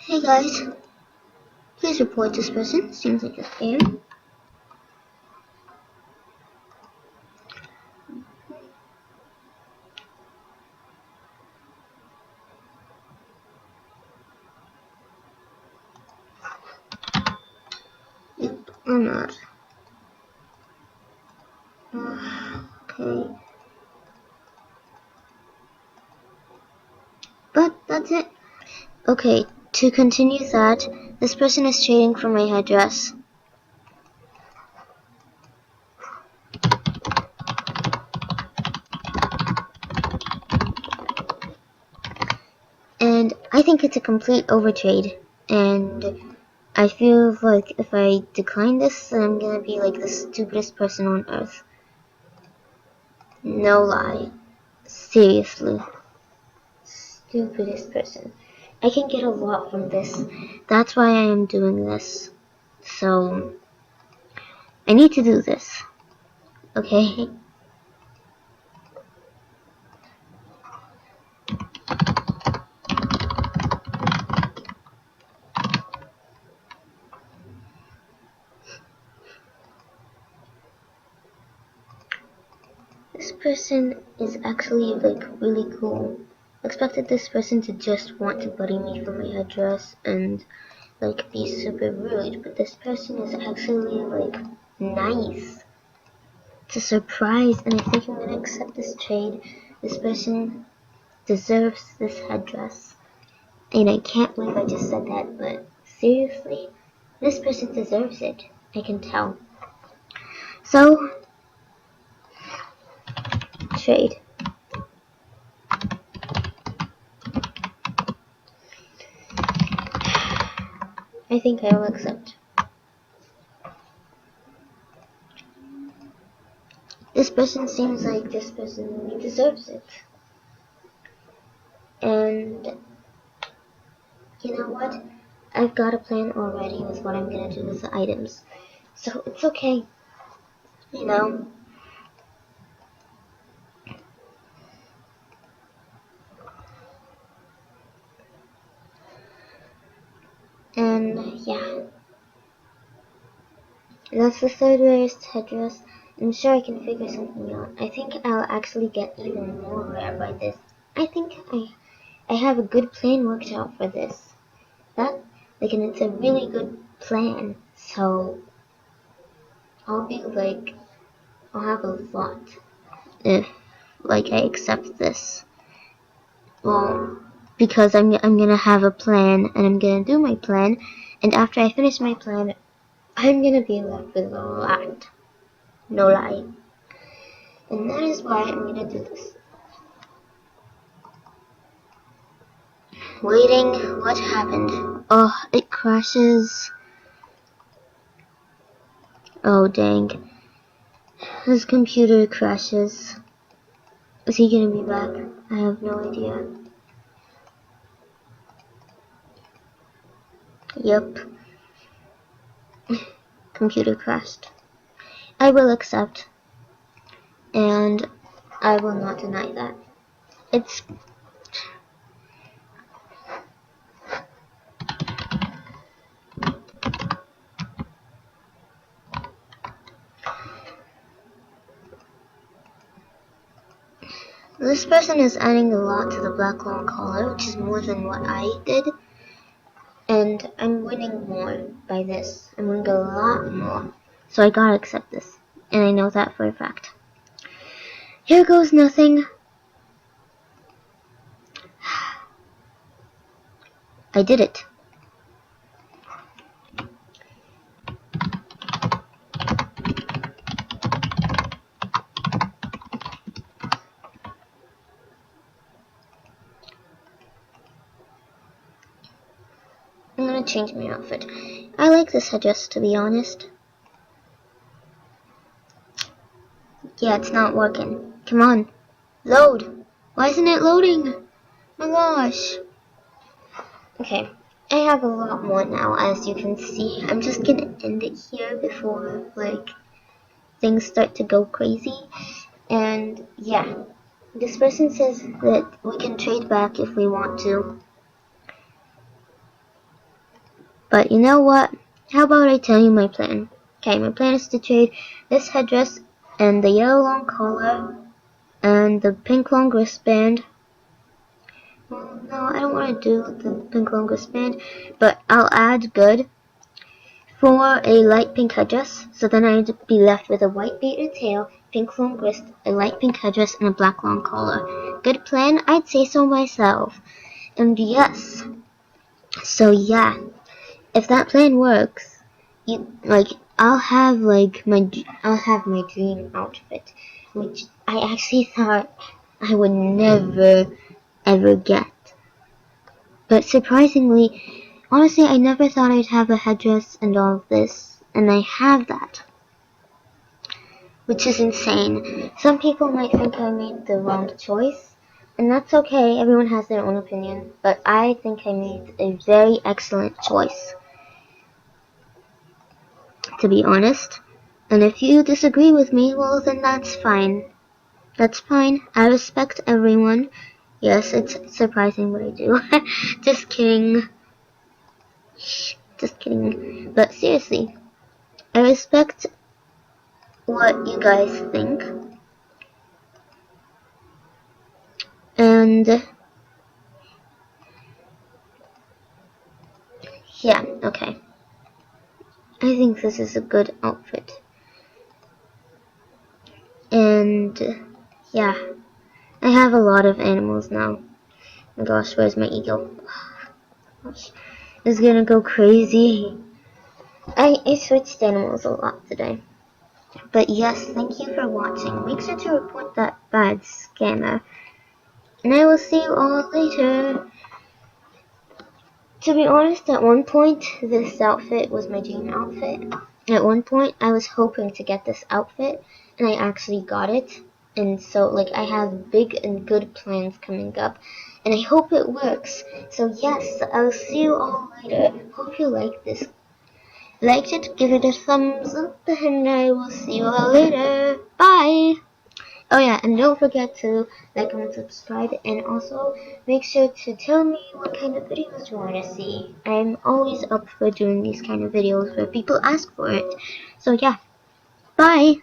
Hey guys, please report this person. Seems like a spam. Yep, I'm not. Okay. But that's it. Okay, to continue that, this person is trading for my headdress. And I think it's a complete overtrade. And I feel like if I decline this, then I'm gonna be like the stupidest person on earth. No lie. Seriously. Stupidest person. I can get a lot from this. That's why I am doing this. So, I need to do this. Okay? This person is actually like really cool. I expected this person to just want to buddy me for my headdress and like be super rude, but this person is actually like nice. It's a surprise, and I think I'm gonna accept this trade. This person deserves this headdress. And I can't believe I just said that, but seriously, this person deserves it. I can tell. So, trade. I think I will accept. This person seems like this person deserves it. And you know what? I've got a plan already with what I'm gonna do with the items. So it's okay. You know? And yeah. That's the third rarest headdress. I'm sure I can figure something out. I think I'll actually get even more rare by this. I think I have a good plan worked out for this. And it's a really good plan. So I'll be like, I'll have a lot if like I accept this. Well, because I'm gonna have a plan and I'm gonna do my plan, and after I finish my plan, I'm gonna be left with a lot. No lie. And that is why I'm gonna do this. Waiting, what happened? Oh, it crashes. Oh dang. His computer crashes. Is he gonna be back? I have no idea. Yep. Computer crashed. I will accept. And I will not deny that. It's this person is adding a lot to the black long collar, which is more than what I did. And I'm winning more by this. I'm winning a lot more. So I gotta accept this. And I know that for a fact. Here goes nothing. I did it. I'm gonna change my outfit. I like this headdress, to be honest. Yeah, it's not working. Come on. Load. Why isn't it loading? My gosh. Okay. I have a lot more now, as you can see. I'm just gonna end it here before, like, things start to go crazy. And, yeah. This person says that we can trade back if we want to. But you know what? How about I tell you my plan? Okay, my plan is to trade this headdress and the yellow long collar and the pink long wristband. Well, no, I don't want to do the pink long wristband, but I'll add good for a light pink headdress. So then I'd be left with a white beater tail, pink long wrist, a light pink headdress, and a black long collar. Good plan? I'd say so myself. And yes. So yeah, if that plan works, I'll have my dream outfit, which I actually thought I would never ever get. But surprisingly, honestly, I never thought I'd have a headdress and all of this, and I have that, which is insane. Some people might think I made the wrong choice, and that's okay. Everyone has their own opinion, but I think I made a very excellent choice, to be honest. And if you disagree with me, well, then that's fine. That's fine. I respect everyone. Yes, it's surprising what I do. Just kidding. Just kidding. But seriously, I respect what you guys think. And yeah, okay. I think this is a good outfit. And yeah, I have a lot of animals now. Oh my gosh, where's my eagle? Gosh, it's gonna go crazy. I switched animals a lot today. But yes, thank you for watching. Make sure to report that bad scammer. And I will see you all later. To be honest, at one point, this outfit was my dream outfit. At one point, I was hoping to get this outfit, and I actually got it. And so, I have big and good plans coming up, and I hope it works. So yes, I'll see you all later. Hope you like this. Liked it, give it a thumbs up, and I will see you all later. Bye! Oh yeah, and don't forget to like and subscribe, and also make sure to tell me what kind of videos you want to see. I'm always up for doing these kind of videos where people ask for it. So yeah, bye!